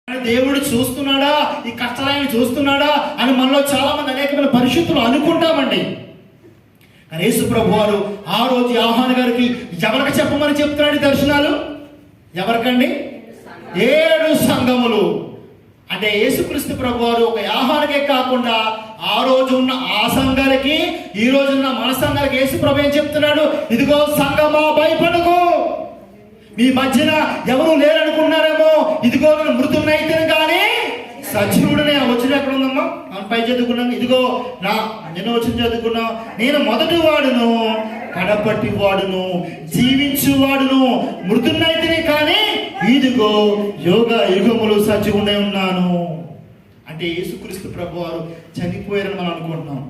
దేవుడు చూస్తున్నాడా, ఈ కష్టాలను చూస్తున్నాడా అని మనలో చాలా మంది అనేకమైన పరిశుద్ధులు అనుకుంటామండి. కానీ యేసు ప్రభు వారు ఆ రోజు యోహాను గారికి ఎవరికి చెప్పమని చెప్తున్నాడు దర్శనాలు? ఎవరికండి? 7 సంఘములు. అంటే యేసుక్రీస్తు ప్రభు వారు ఒక యోహానుకే కాకుండా ఆ రోజు ఉన్న ఆ సంఘాలకి, ఈ రోజున్న మన సంఘాలకి యేసు ప్రభు ఏం చెప్తున్నాడు? ఇదిగో సంఘమా, భయపడకు, మీ మధ్యన ఎవరు లేరనుకున్నారేమో, ఇదిగో నేను మృతున్నైతే కానీ సజీవుడనే. వచ్చిన ఎక్కడ ఉందమ్మా? మనం పై చదువుకున్నాను. ఇదిగో నేను వచ్చిన చదువుకున్నా, నేను మొదటి వాడును, కడపటి వాడును, జీవించువాడును, మృతున్నైతేనే కానీ ఇదిగో యుగములు సజీవుడై ఉన్నాను. అంటే యేసుక్రీస్తు ప్రభు వారు చనిపోయారని మనం అనుకుంటున్నాం.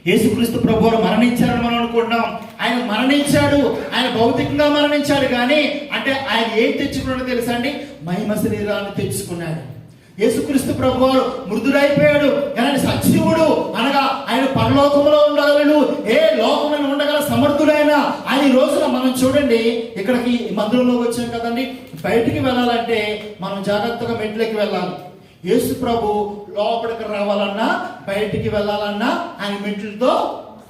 యేసుక్రీస్తు ప్రభు వారు మరణించారని మనం అనుకుంటున్నాం. ఆయన మరణించాడు, ఆయన భౌతికంగా మరణించాడు. కానీ అంటే ఆయన ఏం తెచ్చుకున్నాడో తెలుసా అండి? మహిమ శరీరాన్ని తెచ్చుకున్నాడు. యేసుక్రీస్తు ప్రభు వారు మృదుడైపోయాడు, కానీ సజీవుడు, అనగా ఆయన పరలోకంలో ఉండగలడు, ఏ లోకంలో ఉండగల సమర్థుడైన ఆయన. ఈ రోజున మనం చూడండి, ఇక్కడికి మందిరంలోకి వచ్చాం కదండి, బయటికి వెళ్ళాలంటే మనం జాగ్రత్తగా మెట్లకి వెళ్ళాలి. యేసు ప్రభు లోపలికి రావాలన్నా, బయటికి వెళ్ళాలన్నా ఆయన మెట్లతో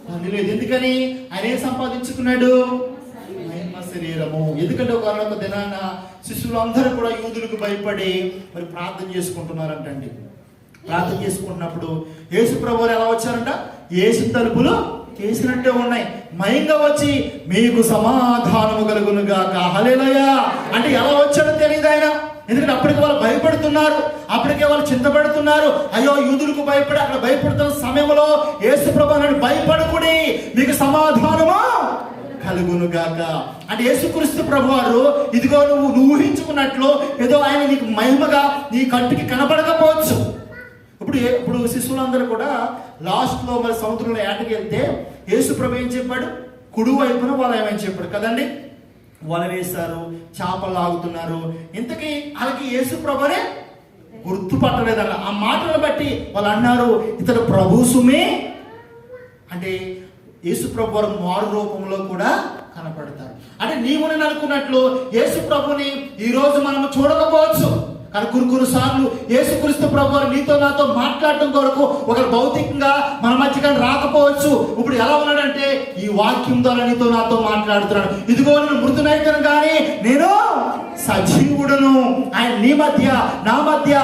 పని లేదు. ఎందుకని? ఆయన ఏం సంపాదించుకున్నాడు? మహిమ శరీరము. ఎందుకంటే ఒక దినాన శిష్యులందరూ కూడా యూదులకు భయపడి మరి ప్రార్థన చేసుకుంటున్నారంటండి. ప్రార్థన చేసుకుంటున్నప్పుడు యేసు ప్రభు ఎలా వచ్చారంట? యేసు తలుపులు వేసినట్టే ఉన్నాయి. మయంగా వచ్చి మీకు సమాధానము కలుగును గాక, హల్లెలూయా అంటే ఎలా వచ్చాడో తెలియదు ఆయన. ఎందుకంటే అప్పటికి వాళ్ళు భయపడుతున్నారు, అప్పటికే వాళ్ళు చింతపడుతున్నారు. అయ్యో, యూదులకు భయపడి అక్కడ భయపడుతున్న సమయంలో యేసు ప్రభు అన్నాడు, భయపడకుడి, మీకు సమాధానము కలుగును గాక. అంటే యేసుక్రీస్తు ప్రభు వారు ఇదిగో నువ్వు ఊహించుకున్నట్లు ఏదో ఆయన నీకు మహిమగా నీ కంటికి కనపడకపోవచ్చు. ఇప్పుడు శిశువులందరూ కూడా లాస్ట్లో మరి సముద్రంలో ఏటకి వెళ్తే యేసు ప్రభు ఏం చెప్పాడు? కుడి వైపున వాళ్ళు ఏమని చెప్పాడు కదండి? వల వేశారు, చేపలు లాగుతున్నారు. ఇంతకీ వాళ్ళకి యేసు ప్రభునే గుర్తుపట్టలేదన్న ఆ మాటలను బట్టి వాళ్ళు అన్నారు, ఇతడు ప్రభు సుమే. అంటే యేసు ప్రభు వారు మారు రూపంలో కూడా కనపడతారు. అంటే నీవు నేను అనుకున్నట్లు యేసు ప్రభుని ఈ రోజు మనం చూడకపోవచ్చు. కానీ కొన్ని సార్లు యేసుక్రీస్తు ప్రభు వారు నీతో నాతో మాట్లాడటం కొరకు ఒకరు భౌతికంగా మన మధ్యగా రాకపోవచ్చు. ఇప్పుడు ఎలా ఉన్నాడంటే ఈ వాక్యం ద్వారా నీతో నాతో మాట్లాడుతున్నాడు. ఇదిగో నేను మృతునైతను కానీ నేను సజీవుడును. ఆయన నీ మధ్య, నా మధ్య